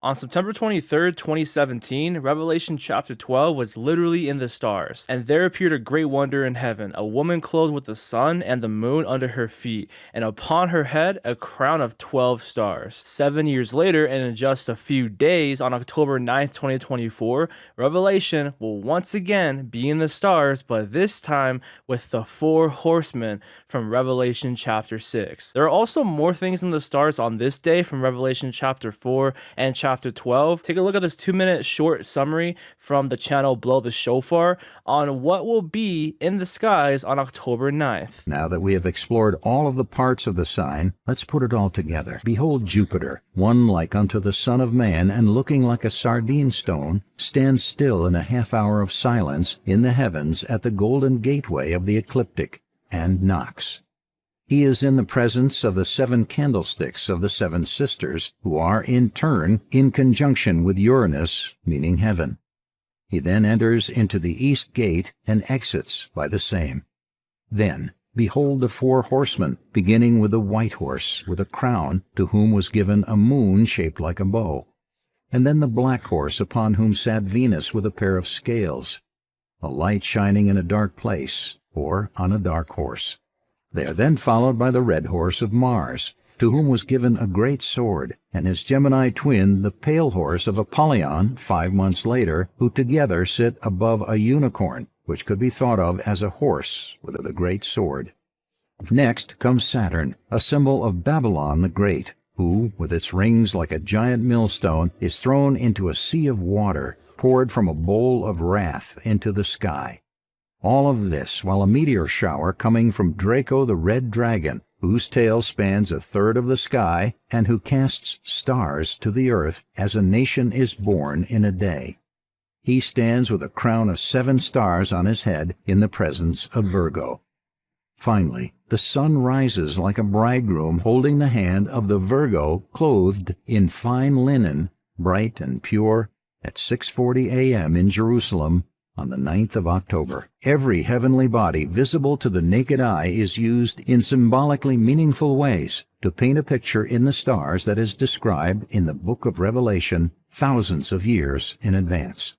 On September 23rd, 2017, Revelation chapter 12 was literally in the stars, and there appeared a great wonder in heaven, a woman clothed with the sun and the moon under her feet, and upon her head a crown of 12 stars. 7 years later, and in just a few days, on October 9th, 2024, Revelation will once again be in the stars, but this time with the four horsemen from Revelation chapter 6. There are also more things in the stars on this day from Revelation chapter 4 and chapter 12. Take a look at this 2-minute short summary from the channel Blow the Shofar on what will be in the skies on October 9th. Now that we have explored all of the parts of the sign, let's put it all together. Behold Jupiter, one like unto the Son of Man, and looking like a sardine stone, stands still in a half hour of silence in the heavens at the golden gateway of the ecliptic, and knocks. He is in the presence of the 7 candlesticks of the 7 sisters, who are in turn in conjunction with Uranus, meaning heaven. He then enters into the east gate and exits by the same. Then, behold the 4 horsemen, beginning with the white horse with a crown, to whom was given a moon shaped like a bow. And then the black horse, upon whom sat Venus with a pair of scales, a light shining in a dark place, or on a dark horse. They are then followed by the red horse of Mars, to whom was given a great sword, and his Gemini twin, the pale horse of Apollyon, 5 months later, who together sit above a unicorn, which could be thought of as a horse with a great sword. Next comes Saturn, a symbol of Babylon the Great, who, with its rings like a giant millstone, is thrown into a sea of water, poured from a bowl of wrath into the sky. All of this while a meteor shower coming from Draco the red dragon, whose tail spans a third of the sky, and who casts stars to the earth as a nation is born in a day. He stands with a crown of 7 stars on his head in the presence of Virgo. Finally, the sun rises like a bridegroom holding the hand of the Virgo clothed in fine linen, bright and pure, at 6:40 a.m. in Jerusalem, on the 9th of October. Every heavenly body visible to the naked eye is used in symbolically meaningful ways to paint a picture in the stars that is described in the book of Revelation thousands of years in advance.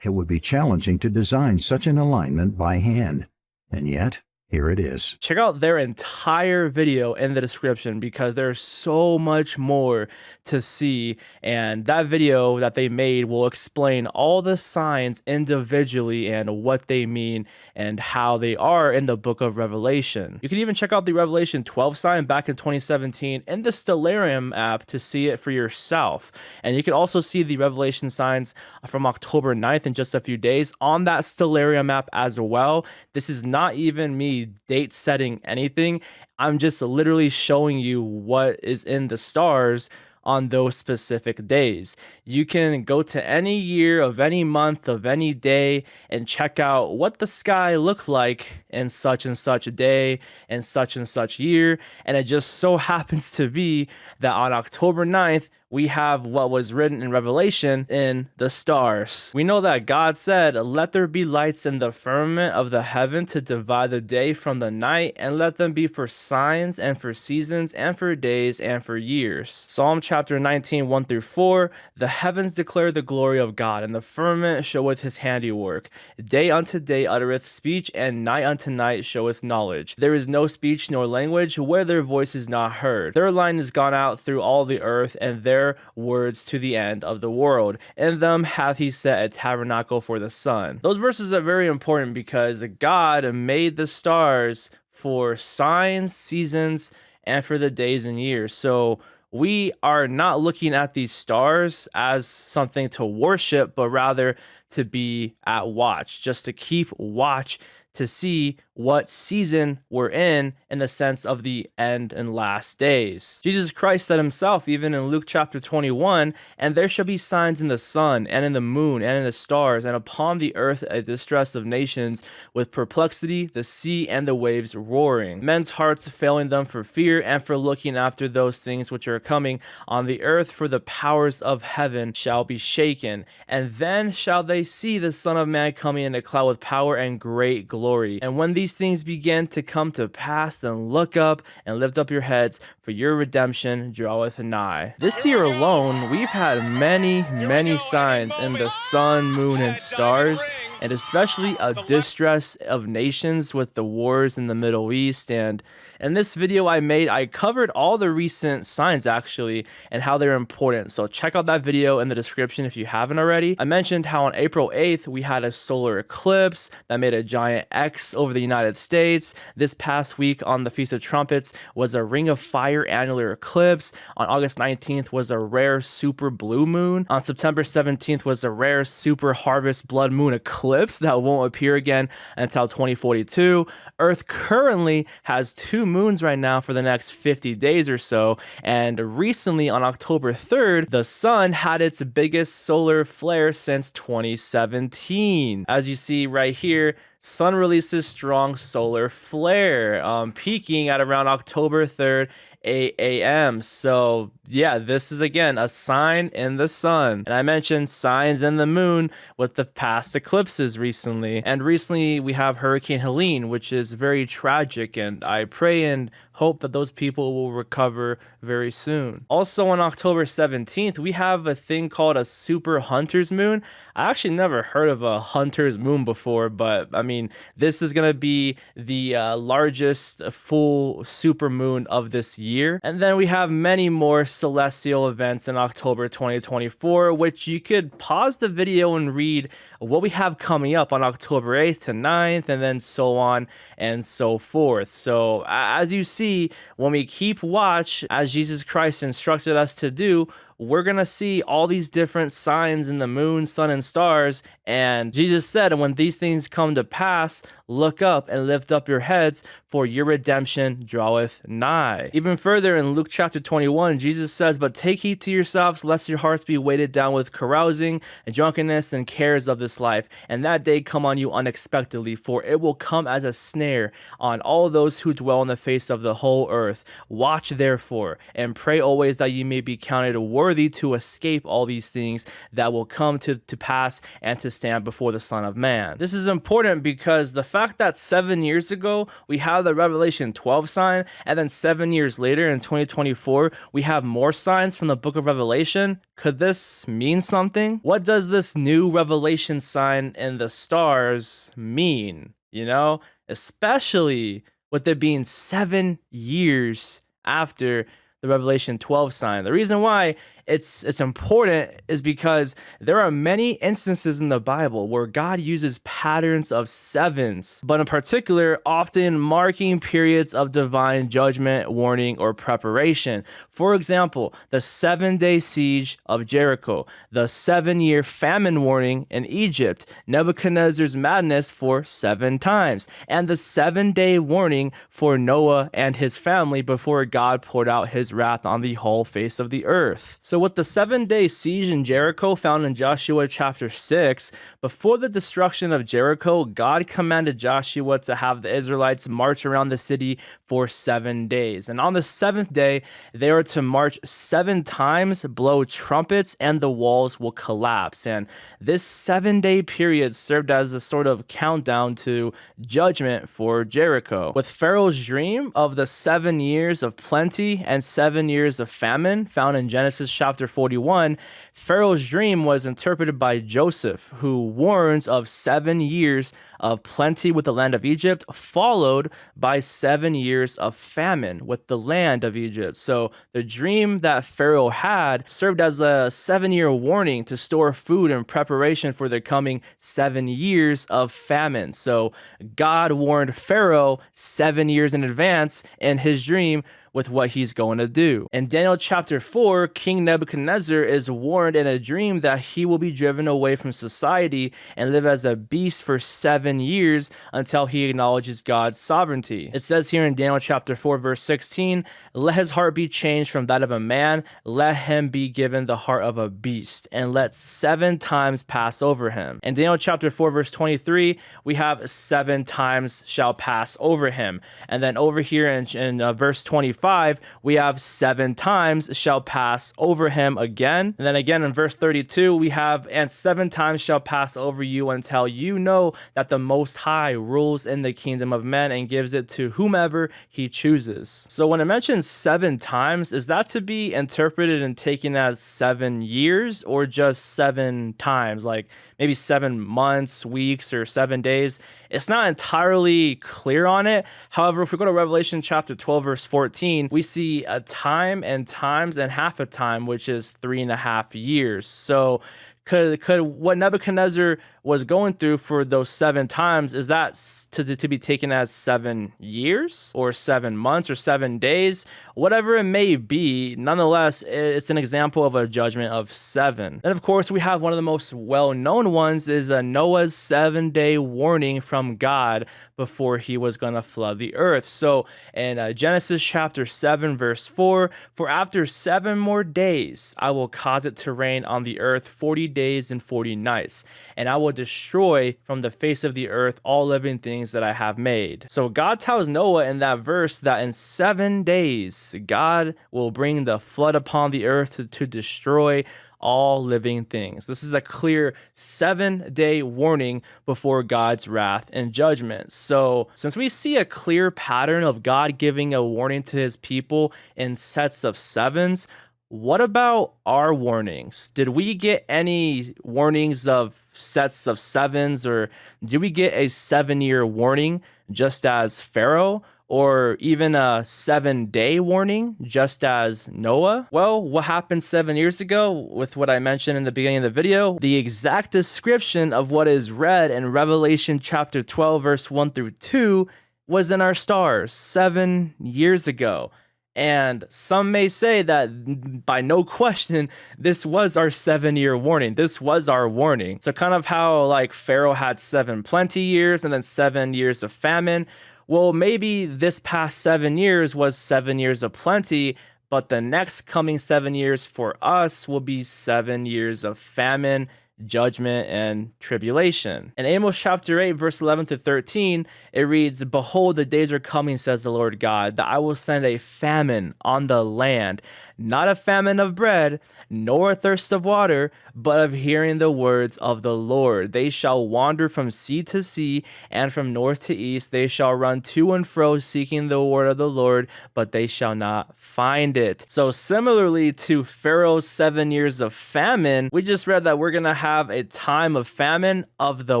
It would be challenging to design such an alignment by hand, and yet here it is. Check out their entire video in the description because there's so much more to see, and that video that they made will explain all the signs individually and what they mean and how they are in the book of Revelation. You can even check out the Revelation 12 sign back in 2017 in the Stellarium app to see it for yourself. And you can also see the Revelation signs from October 9th in just a few days on that Stellarium app as well. This is not even me date setting anything. I'm just literally showing you what is in the stars on those specific days. You can go to any year of any month of any day and check out what the sky looked like in such and such a day and such year. And it just so happens to be that on October 9th, we have what was written in Revelation in the stars. We know that God said, "Let there be lights in the firmament of the heaven to divide the day from the night, and let them be for signs and for seasons and for days and for years." Psalm chapter 19, 1 through 4, "The heavens declare the glory of God, and the firmament showeth his handiwork. Day unto day uttereth speech, and night unto night showeth knowledge. There is no speech nor language where their voice is not heard. Their line is gone out through all the earth, and their words to the end of the world. In them hath he set a tabernacle for the sun." Those verses are very important because God made the stars for signs, seasons, and for the days and years. So we are not looking at these stars as something to worship, but rather to be at watch, just to keep watch to see what season we're in the sense of the end and last days. Jesus Christ said himself, even in Luke chapter 21, "And there shall be signs in the sun, and in the moon, and in the stars, and upon the earth a distress of nations, with perplexity, the sea and the waves roaring. Men's hearts failing them for fear, and for looking after those things which are coming on the earth, for the powers of heaven shall be shaken. And then shall they see the Son of Man coming in a cloud with power and great glory. And when these these things begin to come to pass, then look up and lift up your heads, for your redemption draweth nigh. This year alone, we've had many signs in the sun, moon, and stars, and especially a distress of nations with the wars in the Middle East. And in this video I covered all the recent signs actually and how they're important. So check out that video in the description if you haven't already. I mentioned how on April 8th we had a solar eclipse that made a giant X over the United States. This past week on the Feast of Trumpets was a Ring of Fire annular eclipse. On August 19th was a rare super blue moon. On September 17th was a rare super harvest blood moon eclipse that won't appear again until 2042. Earth currently has 2 moons right now for the next 50 days or so, and recently on October 3rd the sun had its biggest solar flare since 2017. As you see right here, sun releases strong solar flare, peaking at around October 3rd 8 a.m. So yeah, this is again a sign in the sun. And I mentioned signs in the moon with the past eclipses recently. And recently we have Hurricane Helene, which is very tragic, and I pray and hope that those people will recover very soon. Also on October 17th, we have a thing called a super hunter's moon. I actually never heard of a hunter's moon before, but I mean, this is going to be the largest full super moon of this year. And then we have many more celestial events in October 2024, which you could pause the video and read what we have coming up on October 8th to 9th, and then so on and so forth. So as you see, when we keep watch, as Jesus Christ instructed us to do, we're going to see all these different signs in the moon, sun, and stars. And Jesus said, and when these things come to pass, look up and lift up your heads, for your redemption draweth nigh. Even further in Luke chapter 21, Jesus says, but take heed to yourselves, lest your hearts be weighted down with carousing and drunkenness and cares of this life, and that day come on you unexpectedly, for it will come as a snare on all those who dwell on the face of the whole earth. Watch therefore, and pray always that you may be counted worthy to escape all these things that will come to pass and to stand before the Son of Man. This is important because the fact that 7 years ago we have the Revelation 12 sign, and then 7 years later in 2024 we have more signs from the book of Revelation. Could this mean something? What does this new Revelation sign in the stars mean? You know, especially with it being 7 years after the Revelation 12 sign. The reason why it's important is because there are many instances in the Bible where God uses patterns of sevens, but in particular often marking periods of divine judgment, warning, or preparation. For example, the 7-day siege of Jericho, the 7-year famine warning in Egypt, Nebuchadnezzar's madness for 7 times, and the 7-day warning for Noah and his family before God poured out his wrath on the whole face of the earth. So with the 7-day siege in Jericho found in Joshua chapter 6, before the destruction of Jericho, God commanded Joshua to have the Israelites march around the city for 7 days. And on the 7th day, they are to march 7 times, blow trumpets, and the walls will collapse. And this 7-day period served as a sort of countdown to judgment for Jericho. With Pharaoh's dream of the 7 years of plenty and 7 years of famine found in Genesis chapter 41, Pharaoh's dream was interpreted by Joseph, who warns of 7 years of plenty with the land of Egypt, followed by 7 years of famine with the land of Egypt. So the dream that Pharaoh had served as a 7-year warning to store food in preparation for the coming 7 years of famine. So God warned Pharaoh 7 years in advance in his dream with what he's going to do. In Daniel chapter 4, King Nebuchadnezzar is warned in a dream that he will be driven away from society and live as a beast for 7 years until he acknowledges God's sovereignty. It says here in Daniel chapter 4 verse 16, let his heart be changed from that of a man, let him be given the heart of a beast, and let 7 times pass over him. In Daniel chapter 4 verse 23, we have 7 times shall pass over him. And then over here in verse 24, 25, we have 7 times shall pass over him again. And then again in verse 32, we have, and 7 times shall pass over you until you know that the Most High rules in the kingdom of men and gives it to whomever he chooses. So when it mentions 7 times, is that to be interpreted and taken as 7 years or just 7 times? Like maybe 7 months, weeks, or 7 days? It's not entirely clear on it. However, if we go to Revelation chapter 12, verse 14, we see a time and times and half a time, which is 3.5 years. So could what Nebuchadnezzar was going through for those 7 times, is that to be taken as 7 years or 7 months or 7 days? Whatever it may be, nonetheless, it's an example of a judgment of 7. And of course, we have one of the most well-known ones is Noah's 7-day warning from God before he was going to flood the earth. So in Genesis chapter 7, verse 4, for after 7 more days, I will cause it to rain on the earth 40 days and 40 nights, and I will destroy from the face of the earth all living things that I have made. So God tells Noah in that verse that in 7 days, God will bring the flood upon the earth to destroy all living things. This is a clear 7-day warning before God's wrath and judgment. So since we see a clear pattern of God giving a warning to his people in sets of 7s, what about our warnings? Did we get any warnings of sets of 7s, or did we get a 7-year warning just as Pharaoh? Or even a 7-day warning, just as Noah? Well, what happened 7 years ago with what I mentioned in the beginning of the video? The exact description of what is read in Revelation chapter 12, verse 1 through 2 was in our stars 7 years ago. And some may say that by no question, this was our 7-year warning. This was our warning. So kind of how like Pharaoh had 7 plenty years and then 7 years of famine. Well, maybe this past 7 years was 7 years of plenty, but the next coming 7 years for us will be 7 years of famine, judgment, and tribulation. In Amos chapter 8, verse 11 to 13, it reads, behold, the days are coming, says the Lord God, that I will send a famine on the land, not a famine of bread, nor a thirst of water, but of hearing the words of the Lord. They shall wander from sea to sea, and from north to east. They shall run to and fro, seeking the word of the Lord, but they shall not find it. So similarly to Pharaoh's 7 years of famine, we just read that we're going to have a time of famine of the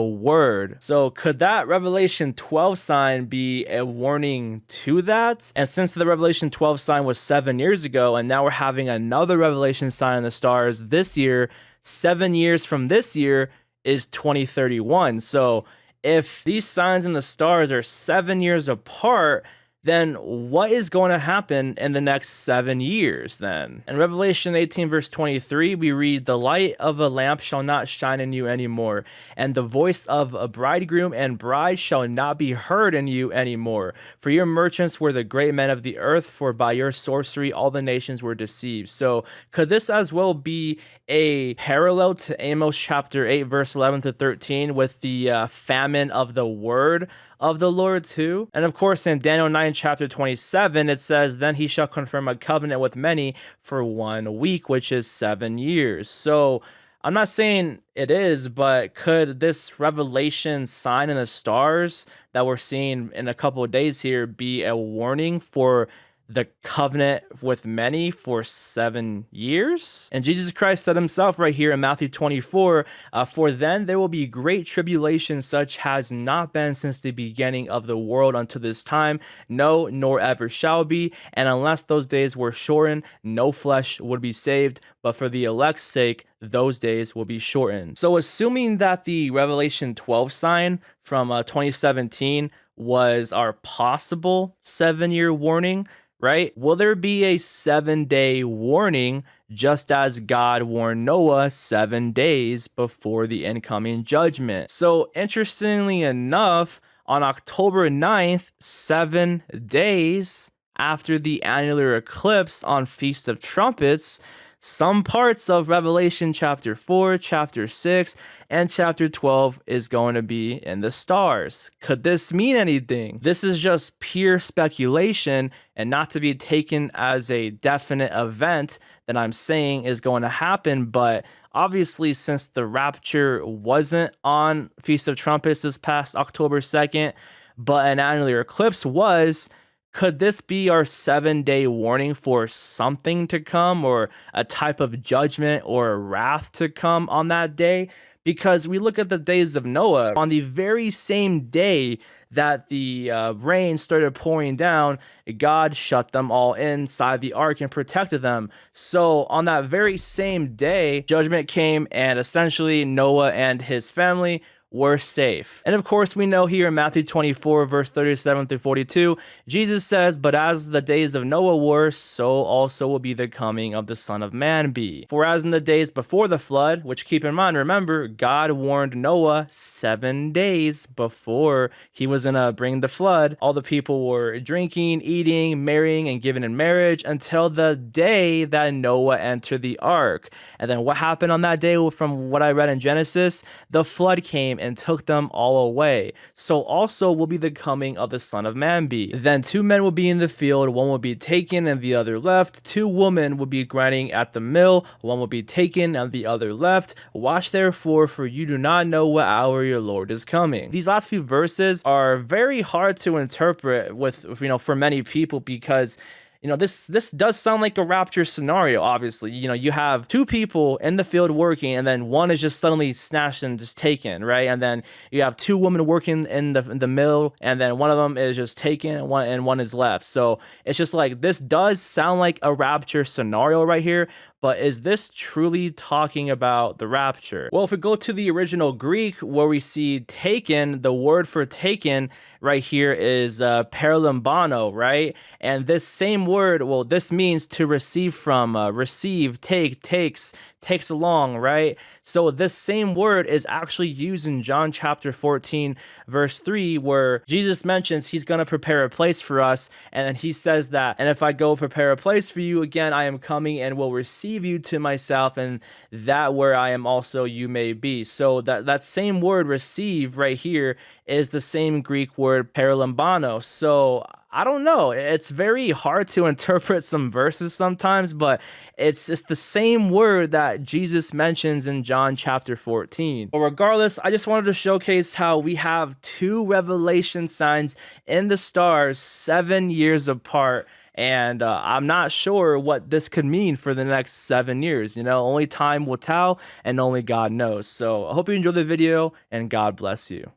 word. So could that Revelation 12 sign be a warning to that? And since the Revelation 12 sign was 7 years ago, and now we're having another Revelation sign in the stars this year, 7 years from this year is 2031. So if these signs in the stars are 7 years apart, then what is going to happen in the next 7 years then? In Revelation 18 verse 23, we read, the light of a lamp shall not shine in you anymore, and the voice of a bridegroom and bride shall not be heard in you anymore. For your merchants were the great men of the earth, for by your sorcery all the nations were deceived. So could this as well be a parallel to Amos chapter 8 verse 11 to 13 with the famine of the word of the Lord too? And of course, in Daniel 9 chapter 27, it says, then he shall confirm a covenant with many for 1 week, which is 7 years. So I'm not saying it is, but could this revelation sign in the stars that we're seeing in a couple of days here be a warning for the covenant with many for 7 years? And Jesus Christ said himself right here in Matthew 24, for then there will be great tribulation, such has not been since the beginning of the world unto this time, no, nor ever shall be. And unless those days were shortened, no flesh would be saved, but for the elect's sake, those days will be shortened. So assuming that the Revelation 12 sign from 2017 was our possible 7-year warning, right? Will there be a 7-day warning just as God warned Noah 7 days before the incoming judgment? So interestingly enough, on October 9th, 7 days after the annular eclipse on Feast of Trumpets, some parts of Revelation chapter 4, chapter 6, and chapter 12 is going to be in the stars. Could this mean anything? This is just pure speculation and not to be taken as a definite event that I'm saying is going to happen, but obviously, since the rapture wasn't on Feast of Trumpets this past October 2nd, but an annular eclipse was, could this be our 7-day warning for something to come, or a type of judgment or wrath to come on that day? Because we look at the days of Noah, on the very same day that the rain started pouring down, God shut them all inside the ark and protected them. So on that very same day, judgment came, and essentially Noah and his family were safe. And of course, we know here in Matthew 24, verse 37 through 42, Jesus says, "But as the days of Noah were, so also will be the coming of the Son of Man be. For as in the days before the flood," which, keep in mind, remember, God warned Noah 7 days before he was gonna bring the flood. All the people were drinking, eating, marrying, and giving in marriage until the day that Noah entered the ark. And then what happened on that day? From what I read in Genesis, the flood came and took them all away. So also will be the coming of the Son of Man be. Then 2 men will be in the field, one will be taken and the other left. 2 women will be grinding at the mill, one will be taken and the other left. Watch therefore, for you do not know what hour your Lord is coming. These last few verses are very hard to interpret with, for many people, because this does sound like a rapture scenario. Obviously, you have 2 people in the field working, and then one is just suddenly snatched and just taken, right? And then you have 2 women working in the mill, and then one of them is just taken, and one is left. So it's just like, this does sound like a rapture scenario right here. But is this truly talking about the rapture? Well, if we go to the original Greek, where we see taken, the word for taken right here is paralambano, right? And this same word, well, this means to receive from, receive, take, takes along, right? So this same word is actually used in John chapter 14, verse 3, where Jesus mentions he's going to prepare a place for us. And then he says that, "And if I go prepare a place for you, again, I am coming and will receive you to myself, and that where I am also you may be." So that same word receive right here is the same Greek word paralambano. So I don't know. It's very hard to interpret some verses sometimes, but it's the same word that Jesus mentions in John chapter 14. But regardless, I just wanted to showcase how we have 2 revelation signs in the stars 7 years apart. And I'm not sure what this could mean for the next 7 years. Only time will tell, and only God knows. So I hope you enjoyed the video, and God bless you.